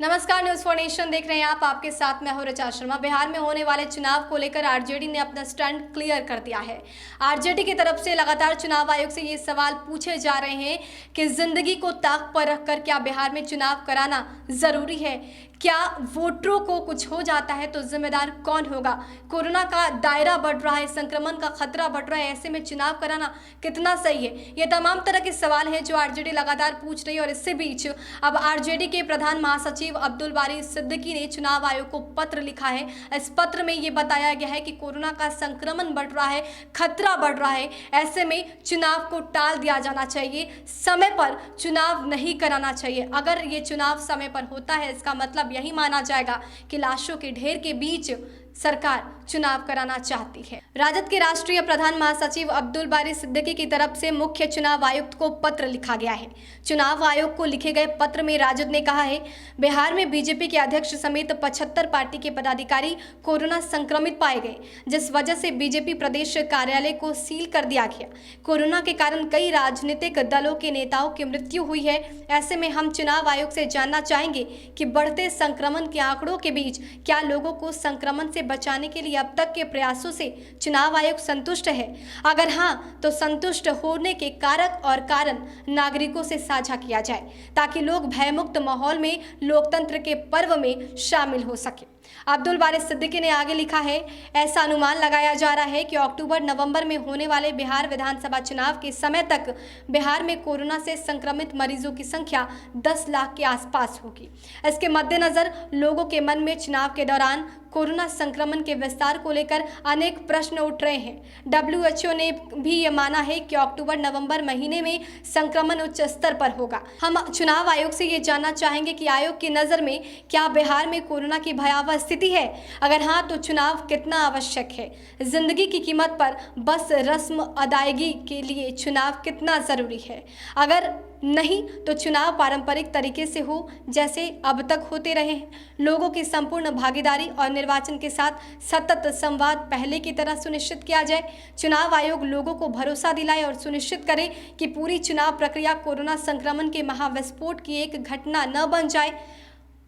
नमस्कार, news for nation देख रहे हैं आप। आपके साथ मैं हूं ऋचा शर्मा। बिहार में होने वाले चुनाव को लेकर आरजेडी ने अपना स्टैंड क्लियर कर दिया है। आरजेडी की तरफ से लगातार चुनाव आयोग से ये सवाल पूछे जा रहे हैं कि जिंदगी को ताक पर रखकर क्या बिहार में चुनाव कराना जरूरी है? क्या वोटरों को कुछ हो जाता है तो जिम्मेदार कौन होगा? कोरोना का दायरा बढ़ रहा है, संक्रमण का खतरा बढ़ रहा है, ऐसे में चुनाव कराना कितना सही है? ये तमाम तरह के सवाल हैं जो आरजेडी लगातार पूछ रही है। और इसी बीच अब आरजेडी के प्रधान महासचिव अब्दुल बारी सिद्दीकी ने चुनाव आयोग को पत्र लिखा है। इस पत्र में ये बताया गया है कि कोरोना का संक्रमण बढ़ रहा है, खतरा बढ़ रहा है, ऐसे में चुनाव को टाल दिया जाना चाहिए, समय पर चुनाव नहीं कराना चाहिए। अगर ये चुनाव समय पर होता है, इसका मतलब यही माना जाएगा कि लाशों के ढेर के बीच सरकार चुनाव कराना चाहती है। राजद के राष्ट्रीय प्रधान महासचिव अब्दुल बारी सिद्दीकी की तरफ से मुख्य चुनाव आयुक्त को पत्र लिखा गया है। चुनाव आयोग को लिखे गए पत्र में राजद ने कहा है, बिहार में बीजेपी के अध्यक्ष समेत 75 पार्टी के पदाधिकारी कोरोना संक्रमित पाए गए, जिस वजह से बीजेपी प्रदेश कार्यालय को सील कर दिया गया। कोरोना के कारण कई राजनीतिक दलों के नेताओं की मृत्यु हुई है। ऐसे में हम चुनाव आयोग से जानना चाहेंगे कि बढ़ते संक्रमण के आंकड़ों के बीच क्या लोगों को संक्रमण से बचाने के लिए अब तक के प्रयासों से चुनाव आयोग संतुष्ट है? अगर हाँ, तो संतुष्ट होने के कारक और कारण नागरिकों से साझा किया जाए, ताकि लोग भयमुक्त माहौल में लोकतंत्र के पर्व में शामिल हो सके। अब्दुल बारी सिद्दीकी ने आगे लिखा है, ऐसा अनुमान लगाया जा रहा है कि अक्टूबर-नवंबर में होने वाले बिहार विधानसभा चुनाव के समय तक बिहार में कोरोना से संक्रमित मरीजों की संख्या 10 लाख के आसपास होगी। इसके मद्देनजर लोगों के मन में चुनाव के दौरान कोरोना संक्रमण के विस्तार को लेकर अनेक प्रश्न उठ रहे हैं। WHO ने भी ये माना है कि अक्टूबर-नवंबर महीने में संक्रमण उच्च स्तर पर होगा। हम चुनाव आयोग से ये जानना चाहेंगे कि आयोग की नज़र में क्या बिहार में कोरोना की भयावह स्थिति है? अगर हाँ, तो चुनाव कितना आवश्यक है? जिंदगी की कीमत पर बस रस्म अदायगी के लिए चुनाव कितना ज़रूरी है? अगर नहीं, तो चुनाव पारंपरिक तरीके से हो जैसे अब तक होते रहे हैं। लोगों की संपूर्ण भागीदारी और निर्वाचन के साथ सतत संवाद पहले की तरह सुनिश्चित किया जाए। चुनाव आयोग लोगों को भरोसा दिलाए और सुनिश्चित करे कि पूरी चुनाव प्रक्रिया कोरोना संक्रमण के महाविस्फोट की एक घटना न बन जाए।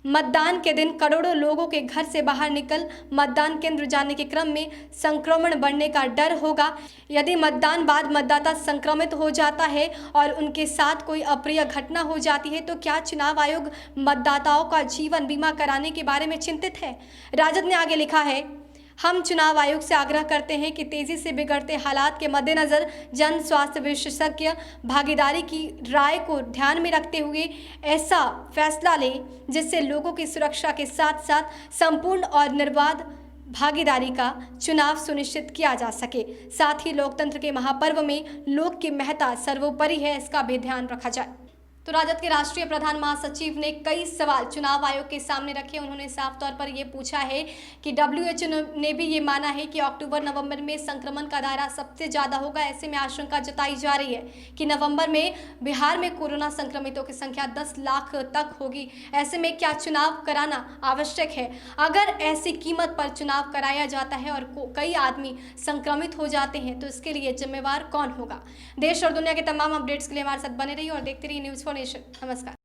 मतदान के दिन करोड़ों लोगों के घर से बाहर निकल मतदान केंद्र जाने के क्रम में संक्रमण बढ़ने का डर होगा। यदि मतदान बाद मतदाता संक्रमित हो जाता है और उनके साथ कोई अप्रिय घटना हो जाती है, तो क्या चुनाव आयोग मतदाताओं का जीवन बीमा कराने के बारे में चिंतित है? राजद ने आगे लिखा है, हम चुनाव आयोग से आग्रह करते हैं कि तेजी से बिगड़ते हालात के मद्देनजर जन स्वास्थ्य विशेषज्ञ भागीदारी की राय को ध्यान में रखते हुए ऐसा फैसला लें जिससे लोगों की सुरक्षा के साथ साथ संपूर्ण और निर्बाध भागीदारी का चुनाव सुनिश्चित किया जा सके। साथ ही लोकतंत्र के महापर्व में लोक की महत्ता सर्वोपरि है, इसका भी ध्यान रखा जाए। तो राजद के राष्ट्रीय प्रधान महासचिव ने कई सवाल चुनाव आयोग के सामने रखे। उन्होंने साफ तौर पर ये पूछा है कि WHO ने भी ये माना है कि अक्टूबर-नवंबर में संक्रमण का दायरा सबसे ज़्यादा होगा। ऐसे में आशंका जताई जा रही है कि नवंबर में बिहार में कोरोना संक्रमितों की संख्या 10 लाख तक होगी। ऐसे में क्या चुनाव कराना आवश्यक है? अगर ऐसी कीमत पर चुनाव कराया जाता है और कई आदमी संक्रमित हो जाते हैं, तो इसके लिए जिम्मेवार कौन होगा? देश और दुनिया के तमाम अपडेट्स के लिए हमारे साथ बने रहिए और देखते रहिए न्यूज़ फॉर नेशन। नमस्कार।